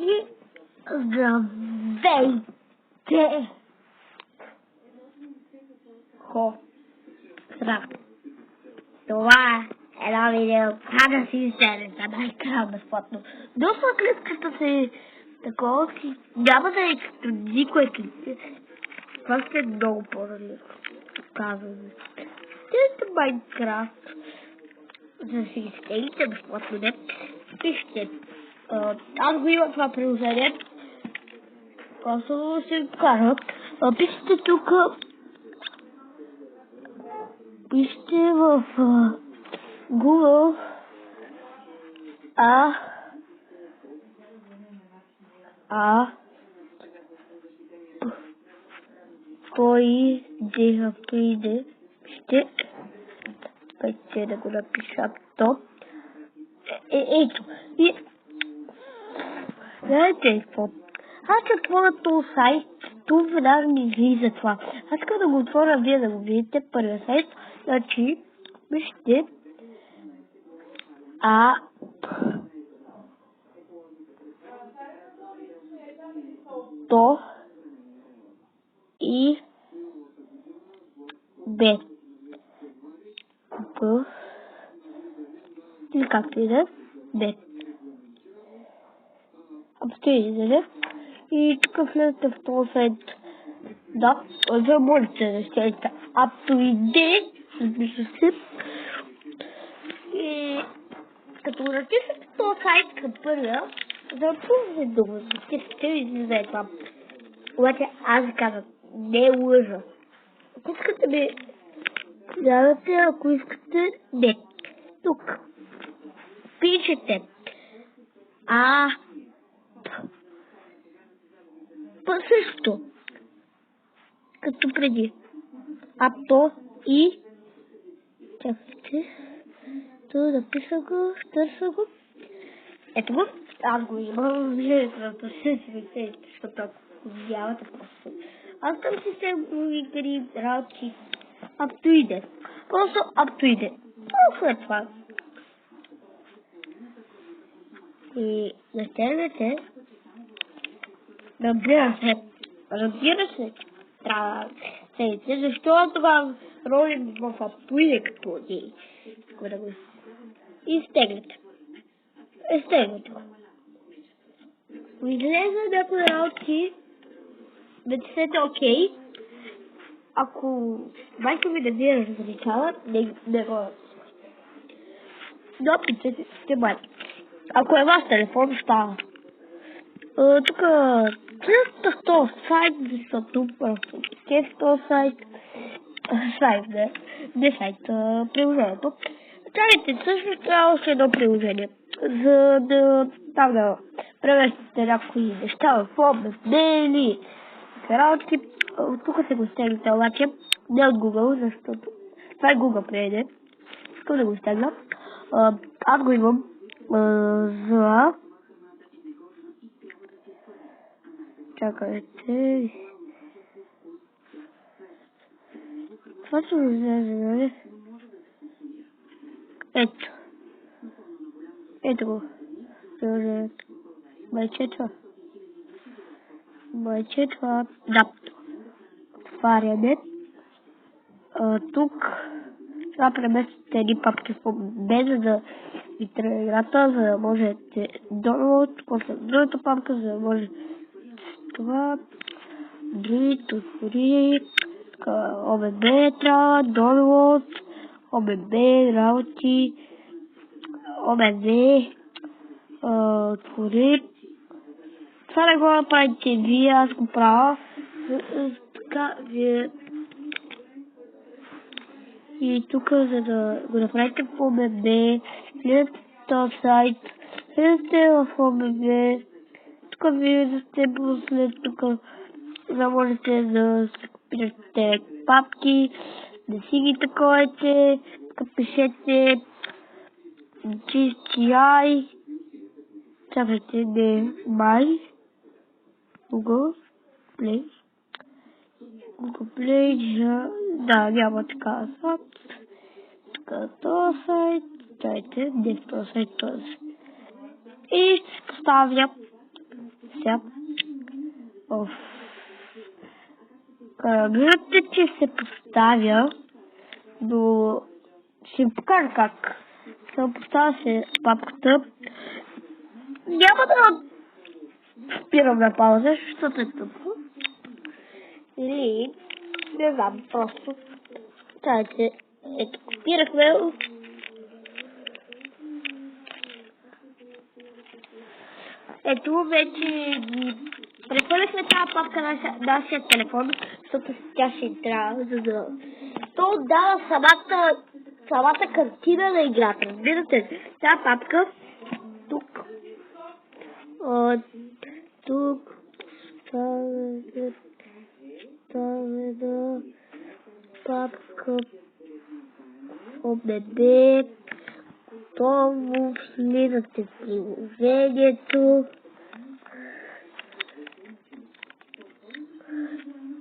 И здравейте! Това е една видео как да си изсене за Minecraft безплатно. Доста клипката се такова си няма да е като никой клип. Това ще е много по-различно. Казваме. Тежте Minecraft. За да си ги стелите безплатно, не? Пишете. Аз го имам това приложение. Просто ще ви покажа. Пишете тук. Пишете в Google Пойде. Пъйте да го напиша то. Ето. И знаете какво? Аз ще отворя този сайт. Тук веднага ми излиза това. Аз искам да го отворя, вие да го видите. Първия сайт. Значи, вижте. То и Б. Или както и да е. Б. Абстрийте, и тук влезете в този сайт. Да, вие можете да стелите UpToID, и като натиснете този сайт към първия, запомните да го натиснете и излиза това. Обаче аз ви казвам, не лъжа. Ако искате ми гледате, ако искате, не. Тук пишете също като преди. То и чакайте. То напиша го, търся го. Ето го. Аз го имам. Защото ако видявате просто. Аз там си се игри работи. UpToID. Просто UpToID. Просто е това. И настелете. Разбира се, трябва да седите, защо тогава ролим в UpToID като ни. И стегнете. Изтегнете го. Излезе някои работи, натиснете ОК. Ако майка ми да ви разрешава, не го. Но питайте майка. Ако е ваш телефон, става. Тук често този сайт, защото просто този сайт, приложението. Чакайте, също трябва още едно приложение, за да там да превестите някои неща в област, или работи. Тук се го стегнете, обаче не от Google, защото това е Google приеде. Искам да го стегна. Аз го имам за... Чакайте. Това ще го излезе, нали? Ето. Ето го. Майче това. Да. Отваряме. Тук трябва да преместите едни папки в без да ви трябва играта, за да можете download, после другата папка, за да може това, другите отвори, ОББ трябва, download, ОББ, работи, ОББ, отвори. Това не го направите вие, аз го правя. Така, вие... И тук, за да го направите в ОББ, влизате в този сайт, влизате в ОББ, тук виждате после тук, да можете да си копирате папки, да си ги таковете, тук пишете GCI, чакайте, не, май, Google Play, да, няма така сайт, така този сайт, дайте, не в този сайт, този. И ще поставя сега. Виждате, че се поставя, но ще ви покажа как. Само поставя се папката. Няма да спирам на пауза, защото е тъпо. Или не знам, просто. Чакайте, ето копирахме. Ето вече ги прехвърлихме тази папка на нашия телефон, защото тя ще трябва, за да... То отдава самата картина на играта. Разбирате, тази папка тук, ставаме на папка ОБД, готово, влизате в приложението.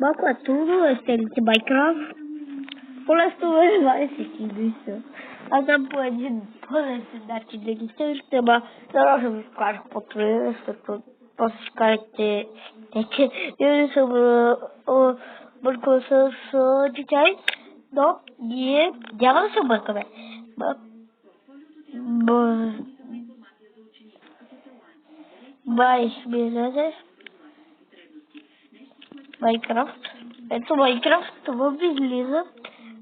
Малко е трудно да стелите Minecraft. По-лесно е 20 мисля. Аз дам по един по-лесен начин да ги стелите, ама нарочно ви покажа по-трудно, защото после ще кажете, че не съм бъркал с DJI, но ние няма да се бъркаме. Minecraft. Ето Minecraft, това ми излиза.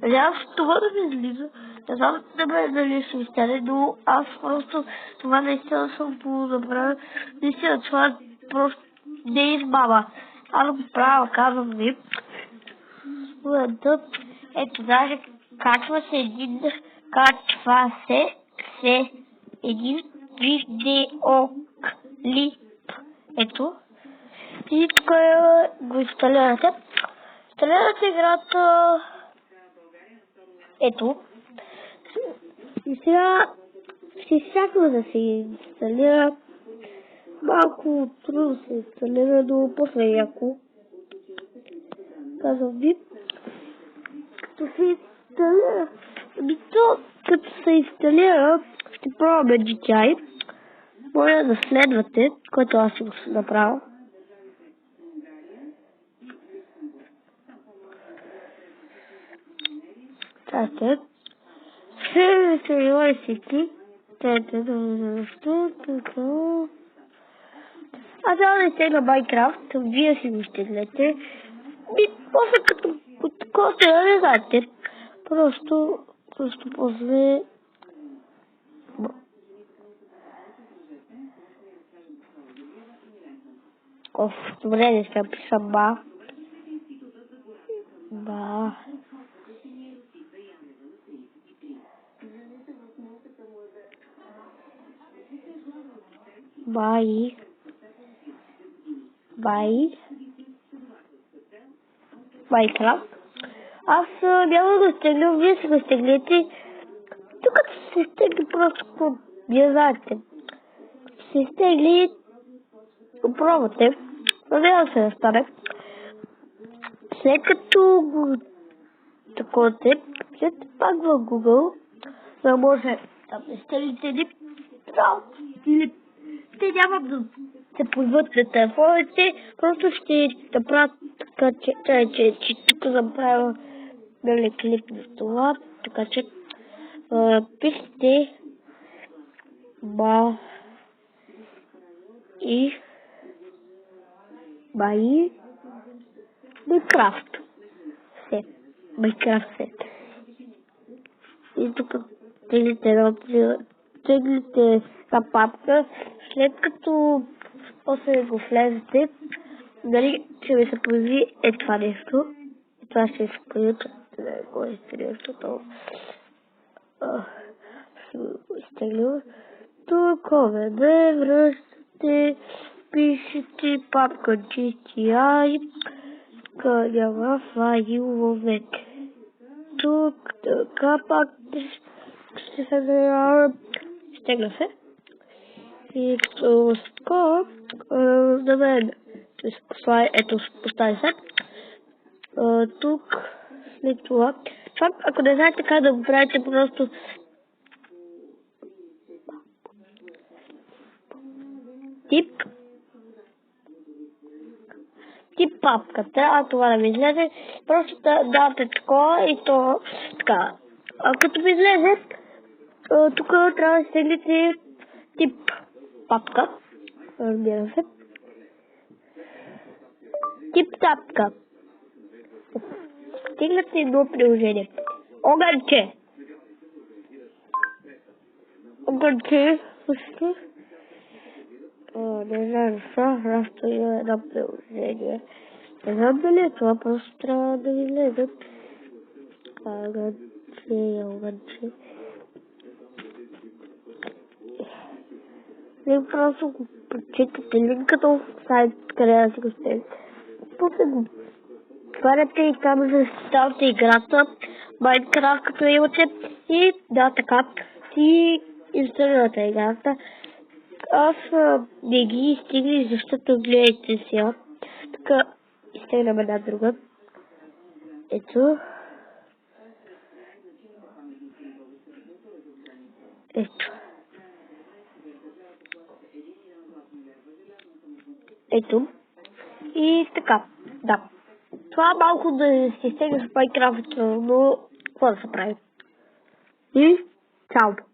Надявам се това да ми излиза. Не знам дали ще ми стане, но аз просто това наистина съм направил. Наистина това просто не е измама. Аз го правя, казвам ви. Ето, даже качва се един видеоклип. Ето. И тук го инсталирате. Инсталирате играта. Ето. И сега ще изчаква да се инсталира. Малко трудно се инсталира, но после яко. Казвам ви. Като се инсталира, ще пробваме DJI. Моля да следвате, което аз ще го направя. Чакайте. Следвате University. Аз трябва да изтегна Minecraft. Вие си го изтеглете. И после като такова не знаете. Просто после... Добре, не ще напиша Minecraft. Аз няма да стегля, вие си го стеглете. Тук се стегли просто, вие знаете. Се стегли, пробвате. Надявам се да стане. След като го таковате, след пак в Google, за да може да стеглите ни или те няма да се появят на телефоните, просто ще направят така, че тук съм правил клип на това, така че пишете Minecraft set. И тук теглите на папка, след като после го влезете, дали ще ви се появи това нещо. И това ще се появи, да го изтегля, защото изтеглил. Тук връщате, пишете папка GTI, няма файлове. Тук така пак ще се нарява, стегна се. И като скоро на мен ето постави се. Тук след това. Ако не знаете как да го правите, просто тип папката, а това да ви излезе, просто да дадете такова и то така. А като ви излезе, тук трябва да стеглите тип папка, разбира се. Тип папка. Стигнете едно приложение. Огънче. Огънче, също. Не знам защо, просто има едно приложение. Не знам дали е това, просто трябва да ви влезат. Огънче. Вие просто го прочитате линката в сайт, къде да си го сте. После го отваряте и там защитавате играта Minecraft, като имате и да, така си инсталирате играта. Аз не ги изтигнах, защото гледайте сега. Така изтегнем една друга. Ето. Ето. Ето. И така, да. Това малко да се стегнеш в Minecraft, но какво да се прави? И чао!